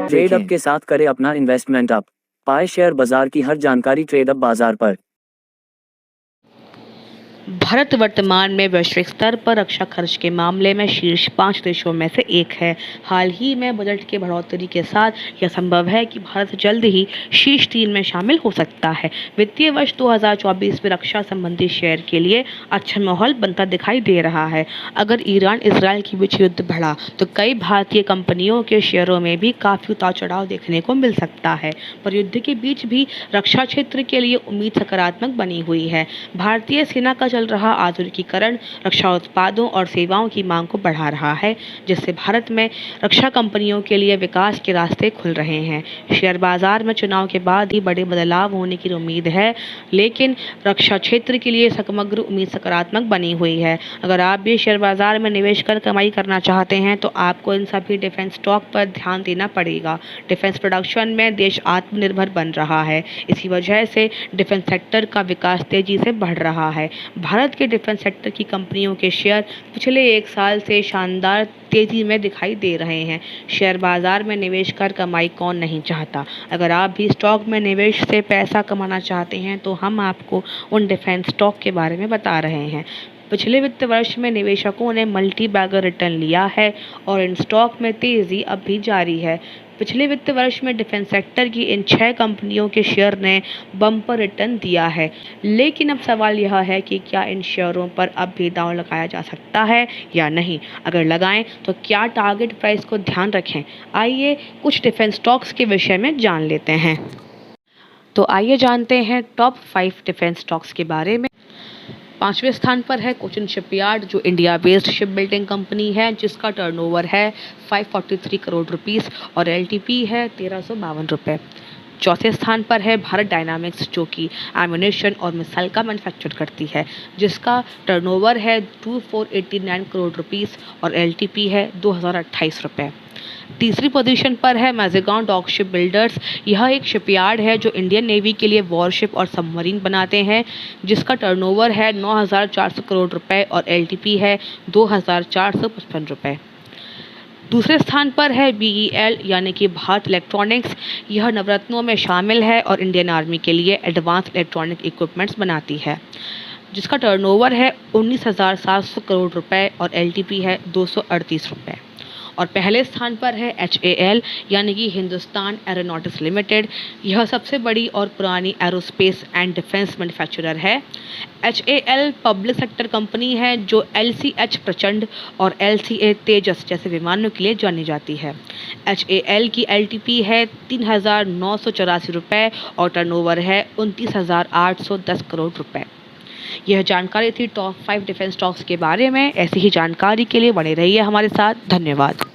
Trade up के साथ करें अपना इन्वेस्टमेंट अप। पाए शेयर बाजार की हर जानकारी ट्रेड अप बाजार पर। भारत वर्तमान में वैश्विक स्तर पर रक्षा खर्च के मामले में शीर्ष 5 देशों में से एक है। हाल ही में बजट के बढ़ोतरी के साथ यह संभव है कि भारत जल्द ही शीर्ष 3 में शामिल हो सकता है। वित्तीय वर्ष 2024 में रक्षा संबंधी शेयर के लिए अच्छा माहौल बनता दिखाई दे रहा है। अगर ईरान इसराइल के बीच युद्ध बढ़ा तो कई भारतीय कंपनियों के शेयरों में भी काफ़ी उतार चढ़ाव देखने को मिल सकता है, पर युद्ध के बीच भी रक्षा क्षेत्र के लिए उम्मीद सकारात्मक बनी हुई है। भारतीय सेना का चल रहा आधुनिकीकरण रक्षा उत्पादों और सेवाओं की मांग को बढ़ा रहा है, जिससे भारत में रक्षा कंपनियों के लिए विकास के रास्ते खुल रहे हैं। शेयर बाजार में चुनाव के बाद ही बड़े बदलाव होने की उम्मीद है, लेकिन रक्षा क्षेत्र के लिए समग्र उम्मीद सकारात्मक बनी हुई है। अगर आप भी शेयर बाजार में निवेश कर कमाई करना चाहते हैं तो आपको इन सभी डिफेंस स्टॉक पर ध्यान देना पड़ेगा। डिफेंस प्रोडक्शन में देश आत्मनिर्भर बन रहा है, इसी वजह से डिफेंस सेक्टर का विकास तेजी से बढ़ रहा है। भारत के डिफेंस सेक्टर की कंपनियों के शेयर पिछले 1 साल से शानदार तेजी में दिखाई दे रहे हैं। शेयर बाजार में निवेश कर कमाई कौन नहीं चाहता। अगर आप भी स्टॉक में निवेश से पैसा कमाना चाहते हैं तो हम आपको उन डिफेंस स्टॉक के बारे में बता रहे हैं। पिछले वित्त वर्ष में निवेशकों ने मल्टी बैगर रिटर्न लिया है और इन स्टॉक में तेजी अब भी जारी है। पिछले वित्त वर्ष में डिफेंस सेक्टर की इन 6 कंपनियों के शेयर ने बम्पर रिटर्न दिया है, लेकिन अब सवाल यह है कि क्या इन शेयरों पर अब भी दांव लगाया जा सकता है या नहीं। अगर लगाएं तो क्या टारगेट प्राइस को ध्यान रखें। आइए कुछ डिफेंस स्टॉक्स के विषय में जान लेते हैं। तो आइए जानते हैं टॉप 5 डिफेंस स्टॉक्स के बारे में। 5वें स्थान पर है कोचिन शिपयार्ड, जो India based ship building company है, जिसका टर्नओवर है 543 करोड़ रुपीस और एलटीपी है 1352 रुपये। चौथे स्थान पर है भारत डायनामिक्स, जो कि एम्यूनेशन और मिसाइल का मैन्युफैक्चर करती है, जिसका टर्नओवर है 2489 करोड़ रुपीस और एलटीपी है 2028 रुपये। तीसरी पोजीशन पर है मैजेगांव डॉक शिप बिल्डर्स। यह एक शिपयार्ड है जो इंडियन नेवी के लिए वॉरशिप और सबमरीन बनाते हैं, जिसका टर्नओवर है 9400 करोड़ रुपए और एलटीपी है 2455 रुपये। दूसरे स्थान पर है बीईएल यानी कि भारत इलेक्ट्रॉनिक्स। यह नवरत्नों में शामिल है और इंडियन आर्मी के लिए एडवांस इलेक्ट्रॉनिक इक्विपमेंट्स बनाती है, जिसका टर्नओवर है 19,700 करोड़ रुपए और एलटीपी है 238 रुपये। और पहले स्थान पर है HAL यानी कि हिंदुस्तान एरोनॉटिक्स लिमिटेड। यह सबसे बड़ी और पुरानी एरोस्पेस एंड डिफेंस मैन्युफैक्चरर है। HAL पब्लिक सेक्टर कंपनी है जो LCH प्रचंड और LCA तेजस जैसे विमानों के लिए जानी जाती है। HAL की LTP है 3,984 रुपये और टर्नओवर है 29,810 करोड़ रुपये। यह जानकारी थी टॉप 5 डिफेंस स्टॉक्स के बारे में। ऐसी ही जानकारी के लिए बने रहिए हमारे साथ। धन्यवाद।